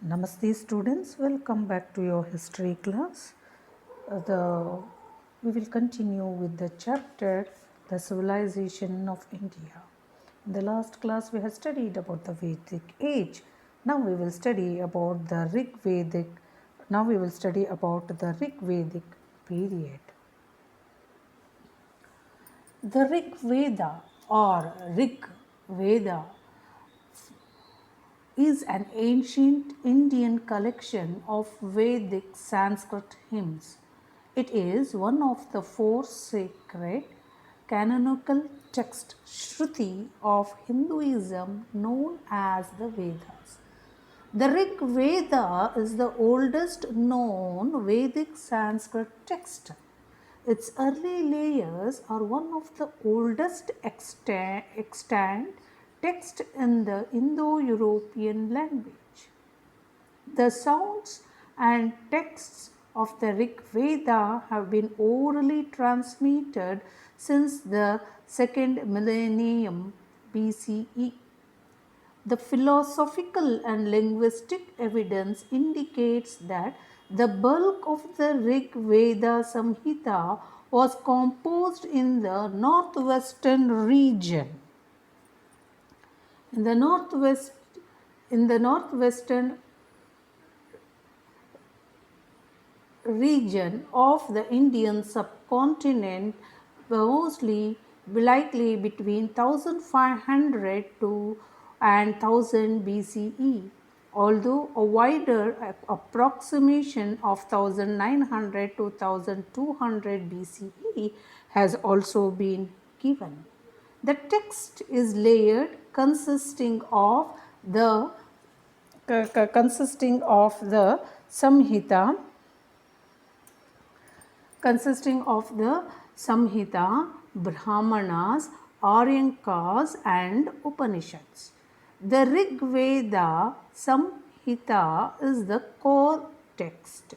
Namaste students, welcome back to your history class. We will continue with the chapter The Civilization of India. In the last class we have studied about the Vedic age. Now we will study about the Rig Vedic. Now we will study about the Rig Vedic period. The Rig Veda or Rig Veda is an ancient Indian collection of Vedic Sanskrit hymns. It is one of the four sacred canonical text Shruti of Hinduism known as the Vedas. The Rig Veda is the oldest known Vedic Sanskrit text. Its early layers are one of the oldest extant texts in the Indo-European language. The sounds and texts of the Rig Veda have been orally transmitted since the second millennium BCE. The philosophical and linguistic evidence indicates that the bulk of the Rig Veda Samhita was composed in the northwestern region. In the northwestern region of the Indian subcontinent, mostly likely between 1500 to and 1000 BCE, although a wider approximation of 1900 to 1200 BCE has also been given. The text is layered, consisting of the Samhita, Brahmanas, Aryankas and Upanishads. The Rig Veda Samhita is the core text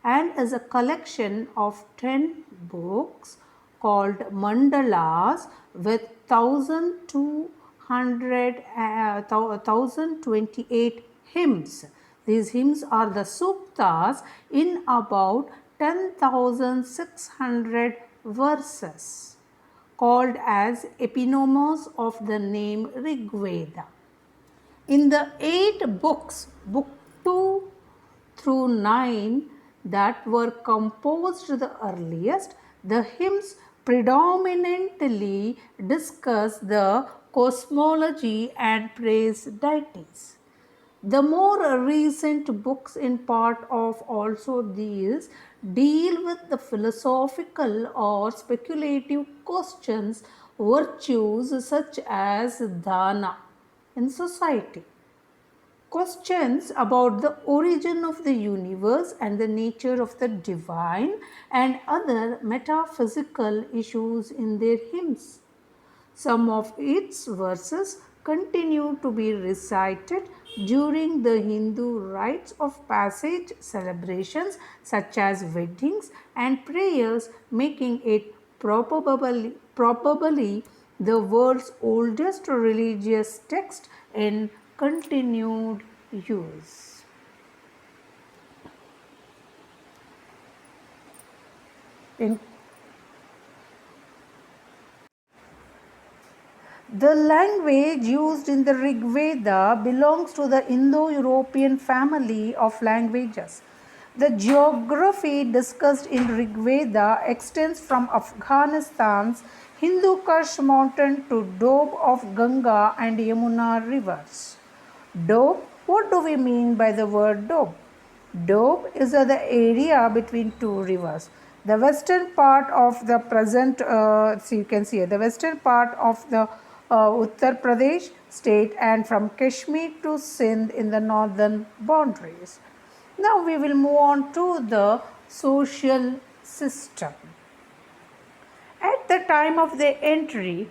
and is a collection of 10 books called mandalas with 1028 hymns. These hymns are the suktas in about 10,600 verses, called as eponyms of the name Rig Veda. In the 8 books, book 2 through 9, that were composed the earliest, the hymns predominantly discuss the cosmology and praise deities. The more recent books, in part of also these, deal with the philosophical or speculative questions, virtues such as dana in society, questions about the origin of the universe and the nature of the divine, and other metaphysical issues in their hymns. Some of its verses continue to be recited during the Hindu rites of passage celebrations such as weddings and prayers, making it probably the world's oldest religious text in continued use. The language used in the Rig Veda belongs to the Indo-European family of languages. The geography discussed in Rig Veda extends from Afghanistan's Hindu Kush mountain to Doab of Ganga and Yamuna rivers. Doab, what do we mean by the word Doab? Doab is the area between two rivers. The western part of the present, you can see the western part of the Uttar Pradesh state and from Kashmir to Sindh in the northern boundaries. Now we will move on to the social system. At the time of the entry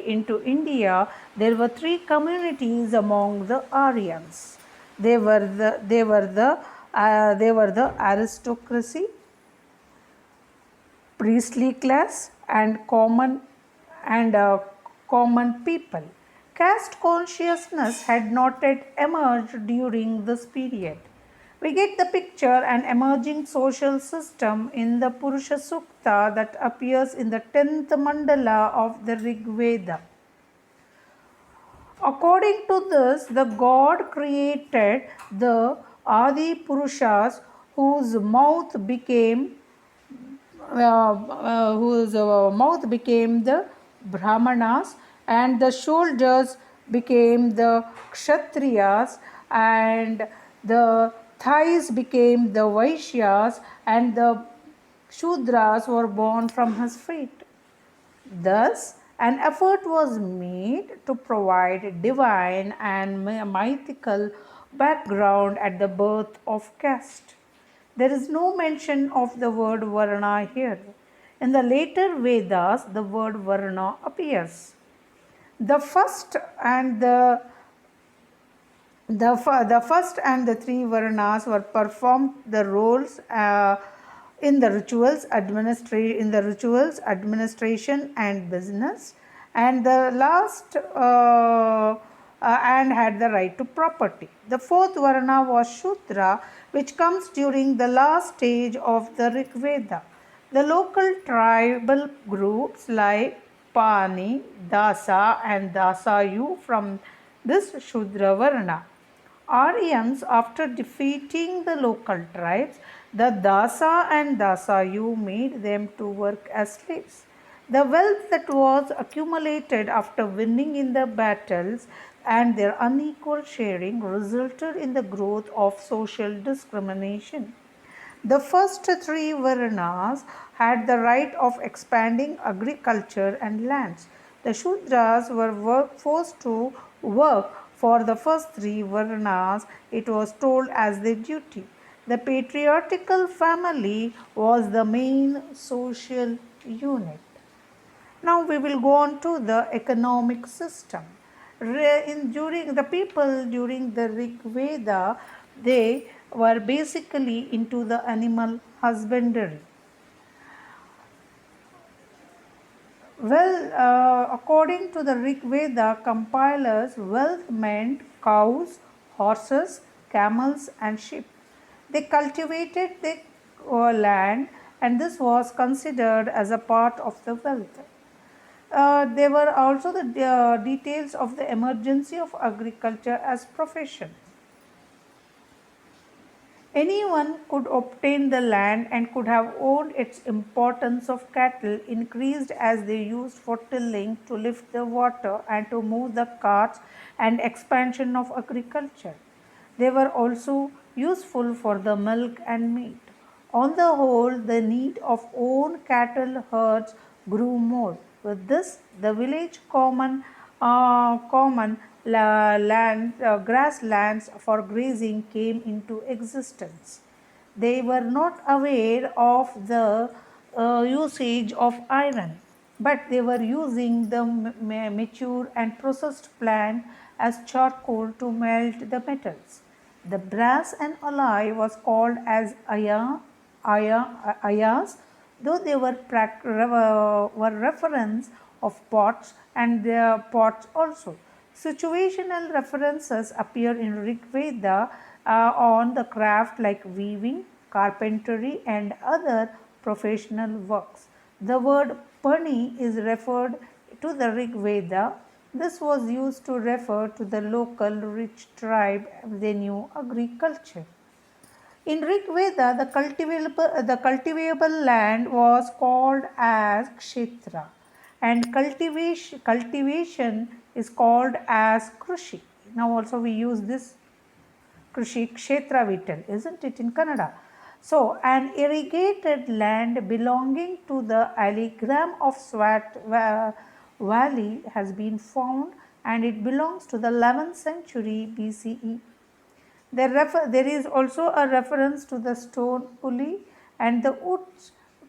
into India, there were 3 communities among the Aryans. They were the aristocracy, priestly class, and common people. caste consciousness had not yet emerged during this period. We get the picture an emerging social system in the Purusha Sukta that appears in the 10th mandala of the Rig Veda. According to this, the god created the Adi Purushas whose mouth became the Brahmanas, and the shoulders became the Kshatriyas, and the thighs became the Vaishyas, and the Shudras were born from his feet. Thus, an effort was made to provide divine and mythical background at the birth of caste. There is no mention of the word Varna here. In the later Vedas, the word Varna appears. The first and the first and the three Varnas were performed the roles in the rituals, administration, and business, and the last and had the right to property. The fourth Varna was Shudra, which comes during the last stage of the Rig Veda. The local tribal groups like Pani, Dasa, and Dasayu from this Shudra Varna. Aryans, after defeating the local tribes, the Dasa and Dasayu made them to work as slaves. The wealth that was accumulated after winning in the battles and their unequal sharing resulted in the growth of social discrimination. The first three Varnas had the right of expanding agriculture and lands. The Shudras were forced to work for the first three Varnas, it was told as their duty. The patriarchal family was the main social unit. Now we will go on to the economic system. During the people during the Rig Veda, they were basically into the animal husbandry. Well, according to the Rig Veda compilers, wealth meant cows, horses, camels, and sheep. They cultivated the land, and this was considered as a part of the wealth. There were also the details of the emergency of agriculture as profession. Anyone could obtain the land and could have owned its importance of cattle increased as they used for tilling to lift the water and to move the carts and expansion of agriculture. They were also useful for the milk and meat. On the whole, the need of own cattle herds grew more. With this, the village common land, grasslands for grazing came into existence. They were not aware of the usage of iron, but they were using the mature and processed plant as charcoal to melt the metals. The brass and alloy was called as ayas, though they were reference of pots and their pots also. Situational references appear in Rig Veda on the craft like weaving, carpentry, and other professional works. The word Pani is referred to the Rig Veda. This was used to refer to the local rich tribe they knew agriculture. In Rig Veda, the cultivable land was called as Kshetra, and cultivation is called as Krushi. Now also we use this Krushi Kshetra we tell, isn't it, in Kannada? So, an irrigated land belonging to the alligram of Swat Valley has been found, and it belongs to the 11th century BCE. There is also a reference to the stone pulley and the wood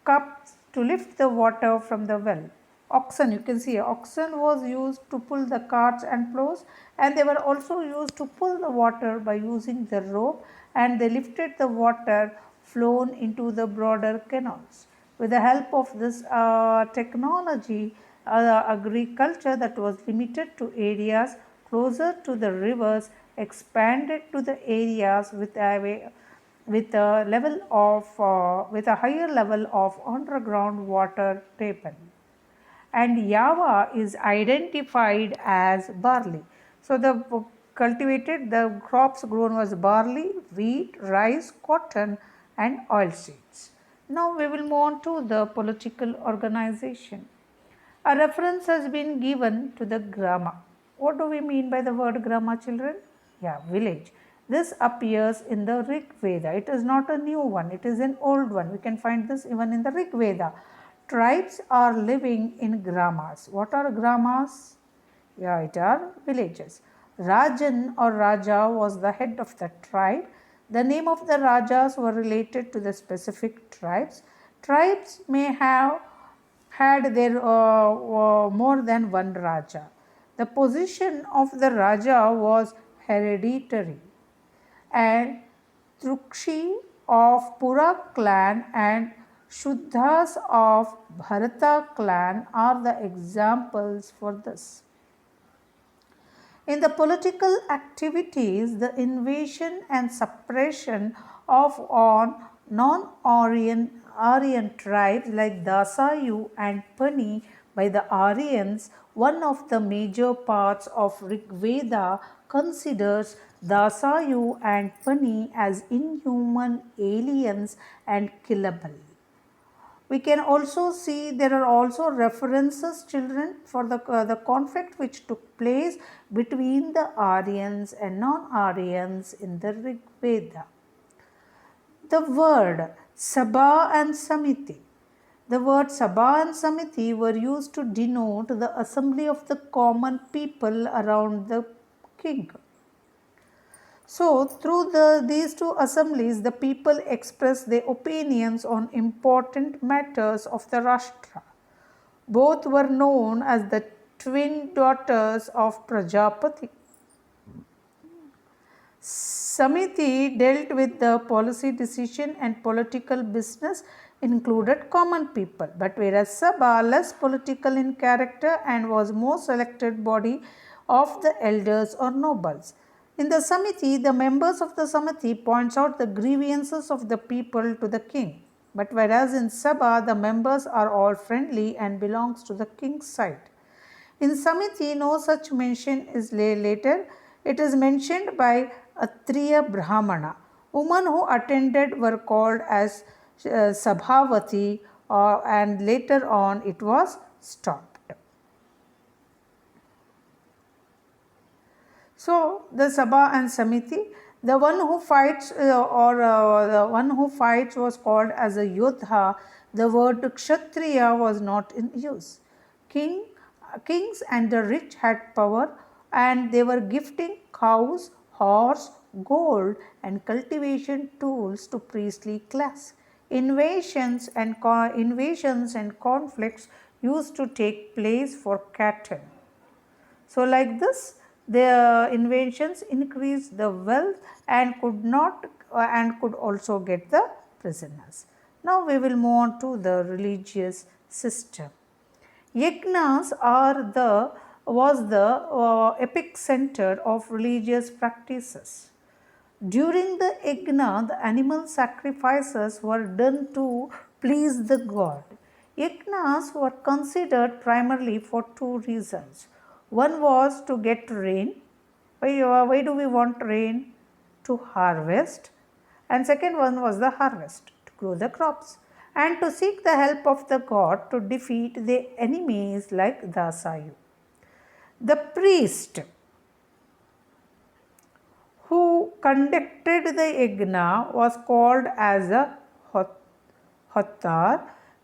cups to lift the water from the well. Oxen, you can see oxen was used to pull the carts and plows, and they were also used to pull the water by using the rope, and they lifted the water flown into the broader canals. With the help of this technology, agriculture that was limited to areas closer to the rivers expanded to the areas with a higher level of underground water table, and Java is identified as barley. So the crops grown was barley, wheat, rice, cotton, and oilseeds. Now we will move on to the political organization. A reference has been given to the grama. What do we mean by the word grama, children? Yeah, village. This appears in the Rig Veda. It is not a new one, it is an old one. We can find this even in the Rig Veda. Tribes are living in gramas. What are gramas? Yeah, it are villages. Rajan or Raja was the head of the tribe. The name of the Rajas were related to the specific tribes. Tribes may have had their more than one Raja. The position of the Raja was hereditary, and Trukshi of Pura clan and Shuddhas of Bharata clan are the examples for this. In the political activities, the invasion and suppression of non-Aryan tribes like Dasayu and Pani by the Aryans, one of the major parts of Rig Veda considers Dasayu and Pani as inhuman aliens and killable. We can also see there are also references, children, for the conflict which took place between the Aryans and non-Aryans in the Rig Veda. The word Sabha and Samiti. The word Sabha and Samiti were used to denote the assembly of the common people around the king. So, through these two assemblies, the people express their opinions on important matters of the Rashtra. Both were known as the twin daughters of Prajapati. Samiti dealt with the policy decision and political business included common people, but whereas Sabha less political in character and was more selected body of the elders or nobles. In the Samiti, the members of the Samiti points out the grievances of the people to the king. But whereas in Sabha, the members are all friendly and belongs to the king's side. In Samiti, no such mention is later. It is mentioned by Atriya Brahmana. Women who attended were called as Sabhavati, and later on it was stopped. So, the Sabha and Samiti, the one who fights the one who fights was called as a Yodha. The word Kshatriya was not in use. Kings and the rich had power, and they were gifting cows, horse, gold, and cultivation tools to priestly class. Invasions and conflicts used to take place for cattle. So, like this, the inventions increased the wealth and could also get the prisoners. Now we will move on to the religious system. Yajnas was the epic center of religious practices. During the yajna, the animal sacrifices were done to please the god. Yajnas were considered primarily for two reasons. One was to get rain. Why do we want rain? To harvest. And second one was the harvest, to grow the crops. And to seek the help of the god to defeat the enemies like Dasayu. The priest who conducted the yajna was called as a Hottar.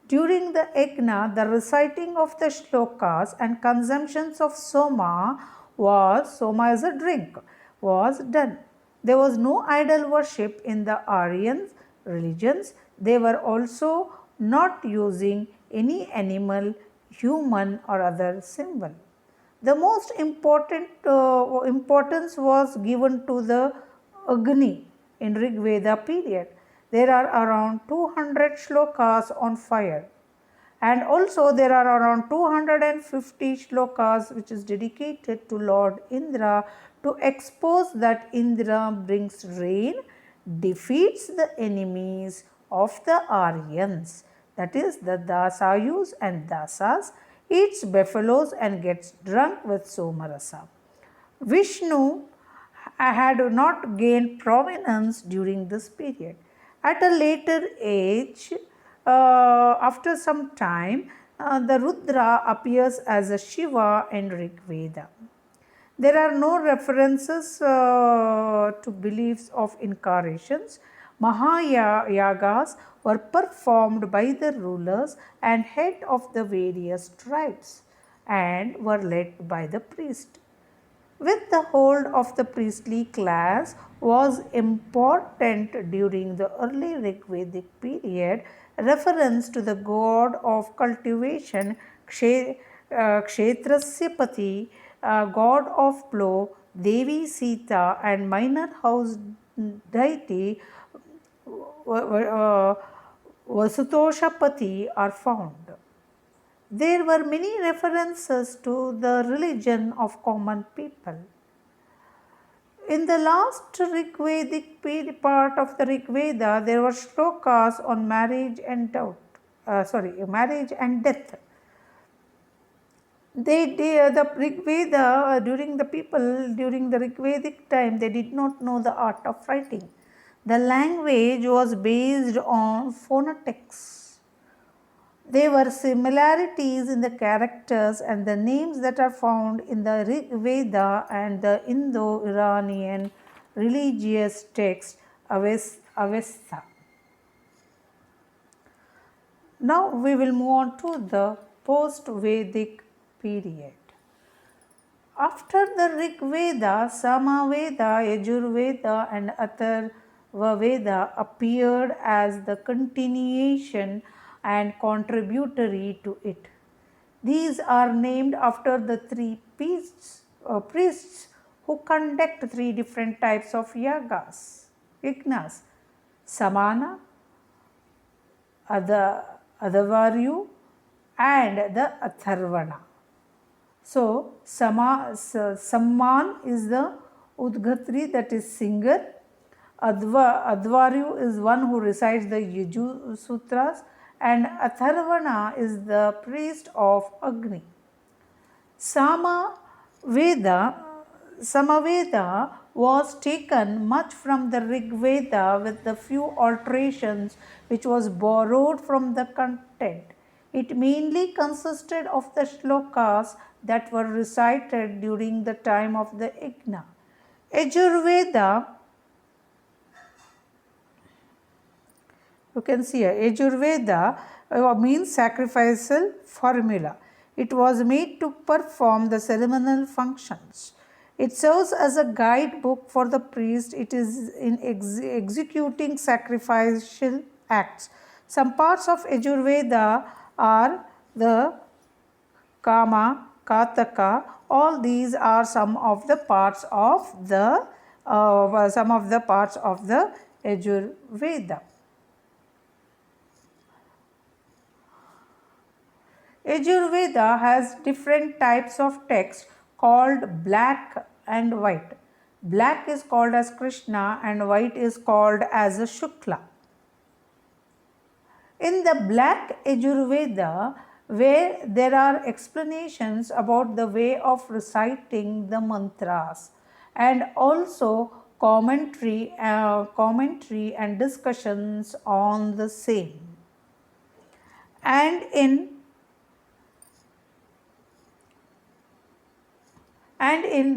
During the yajna, the reciting of the shlokas and consumptions of soma is a drink, was done. There was no idol worship in the Aryan religions. They were also not using any animal, human or other symbol. The most importance was given to the Agni in Rig Veda period. There are around 200 shlokas on fire. And also there are around 250 shlokas which is dedicated to Lord Indra to expose that Indra brings rain, defeats the enemies of the Aryans, that is the Dasayus and Dasas, eats buffaloes and gets drunk with Somarasa. Vishnu had not gained prominence during this period. At a later age, after some time, the Rudra appears as a Shiva in Rig Veda. There are no references to beliefs of incarnations. Mahayagas were performed by the rulers and head of the various tribes and were led by the priest. With the hold of the priestly class was important during the early Rigvedic period. Reference to the god of cultivation, Kshetrasya Pati, god of plow, Devi Sita, and minor house deity Vasutoshapati are found. There were many references to the religion of common people. In the last Rigvedic part of the Rigveda, there were shlokas on marriage and marriage and death. The Rigveda during the people during the Rigvedic time, they did not know the art of writing. The language was based on phonetics. There were similarities in the characters and the names that are found in the Rig Veda and the Indo-Iranian religious text Avesta. Now we will move on to the post-Vedic period. After the Rig Veda, Samaveda, Yajurveda and Atharva Veda appeared as the continuation and contributory to it. These are named after the three priests who conduct three different types of yagnas, Samana, Adavaryu and the Atharvana. So, Samman is the Udgatri, that is singer. Advaryu is one who recites the Yaju Sutras, and Atharvana is the priest of Agni. Samaveda was taken much from the Rig Veda with the few alterations which was borrowed from the content. It mainly consisted of the shlokas that were recited during the time of the yajna. Yajurveda, you can see here, Yajurveda means sacrificial formula. It was made to perform the ceremonial functions. It serves as a guidebook for the priest. It is in executing sacrificial acts. Some parts of Yajurveda are the Kama, Kataka. All these are some of the parts of the Yajurveda. Yajurveda has different types of text called black and white. Black is called as Krishna and white is called as Shukla. In the black Yajurveda, where there are explanations about the way of reciting the mantras and also commentary and discussions on the same. And in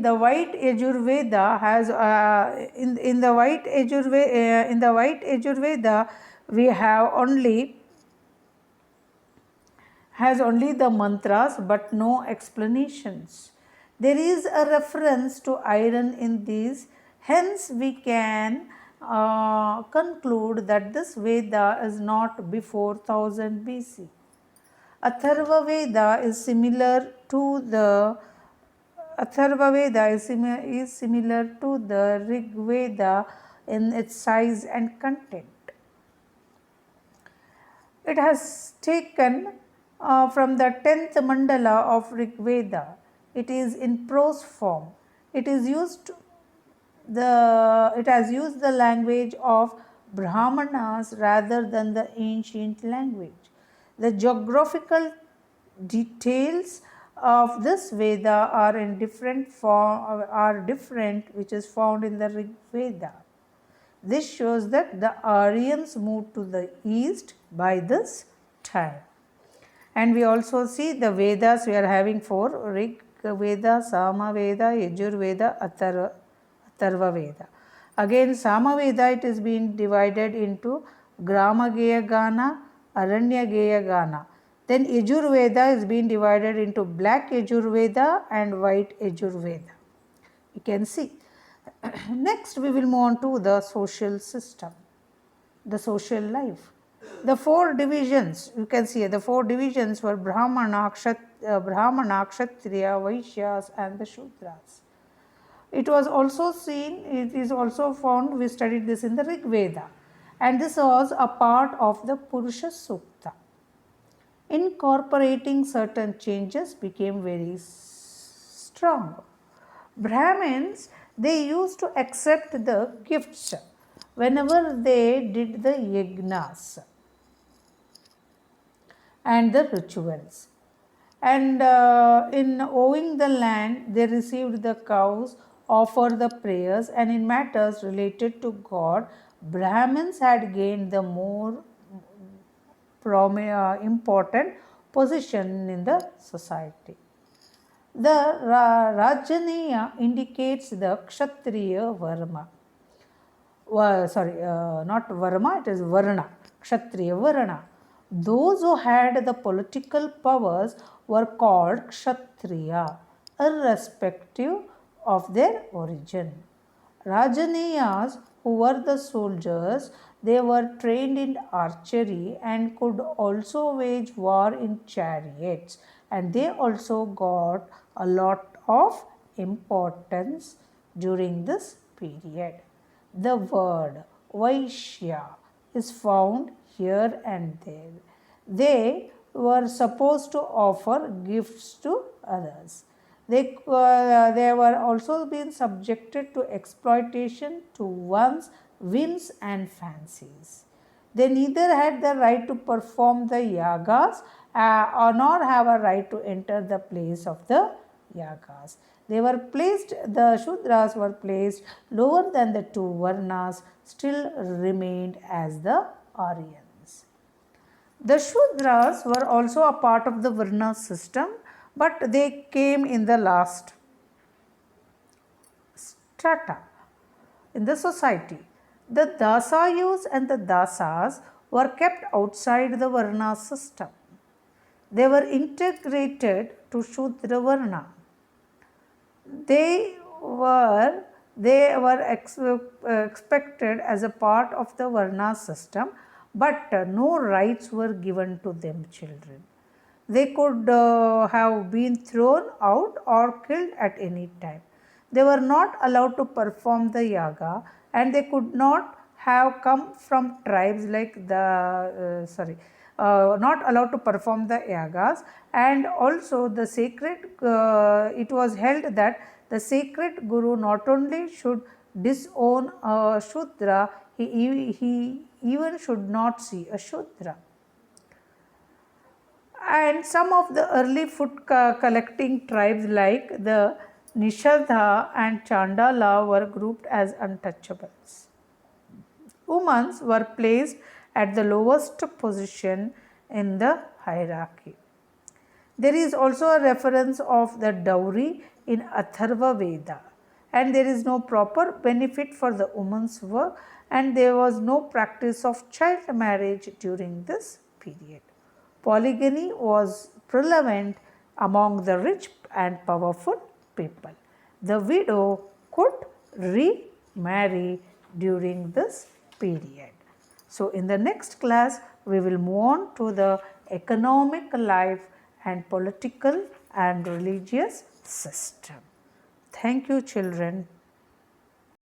the white Yajurveda in the white Yajurveda we have only the mantras but no explanations. There is a reference to iron in these, hence we can conclude that this Veda is not before 1000 BC. Atharva Veda is similar to the Rig Veda in its size and content. It has taken from the 10th mandala of Rig Veda. It is in prose form. It has used the language of Brahmanas rather than the ancient language. The geographical details of this Veda are in different form are different, which is found in the Rig Veda. This shows that the Aryans moved to the east by this time. And we also see the Vedas. We are having 4: Rig Veda, Sama Veda, Yajur Veda, Atharva Veda. Again, Sama Veda, it is being divided into Grama Geya Gana, Aranya Geya Gana. Then Yajur Veda is being divided into Black Yajur Veda and White Yajur Veda. You can see. Next, we will move on to the social system, the social life. The 4 divisions, you can see the 4 divisions were Brahmana, Kshatriya, Vaishyas and the Shudras. It was also seen, it is also found, we studied this in the Rig Veda, and this was a part of the Purusha Sukta. Incorporating certain changes became very strong. Brahmins, they used to accept the gifts whenever they did the yagnas and the rituals. And in owing the land, they received the cows, offered the prayers, and in matters related to God, Brahmins had gained the more important position in the society. The Rajaniya indicates the Kshatriya Varma. Not Varma, it is Varna, Kshatriya Varna. Those who had the political powers were called Kshatriya, irrespective of their origin. Rajaniyas, who were the soldiers, they were trained in archery and could also wage war in chariots, and they also got a lot of importance during this period. The word Vaishya is found here and there. They were supposed to offer gifts to others. They were also being subjected to exploitation to one's whims and fancies. They neither had the right to perform the yagas or nor have a right to enter the place of the yagas. They were placed, the Shudras were placed lower than the 2 Varnas, still remained as the Aryans. The Shudras were also a part of the Varna system, but they came in the last strata in the society. The Dasayus and the Dasas were kept outside the Varna system. They were integrated to Shudra Varna. They were expected as a part of the Varna system, but no rights were given to them children. They could have been thrown out or killed at any time. They were not allowed to perform the yaga, and they could not have come from tribes like not allowed to perform the yagas, and also the sacred, it was held that the sacred guru not only should disown a Shudra, he even should not see a Shudra. And some of the early food collecting tribes like the Nishadha and Chandala were grouped as untouchables. Women were placed at the lowest position in the hierarchy. There is also a reference of the dowry in Atharva Veda, and there is no proper benefit for the woman's work, and there was no practice of child marriage during this period. Polygamy was prevalent among the rich and powerful people. The widow could remarry during this period. So, in the next class, we will move on to the economic life and political and religious system. Thank you, children.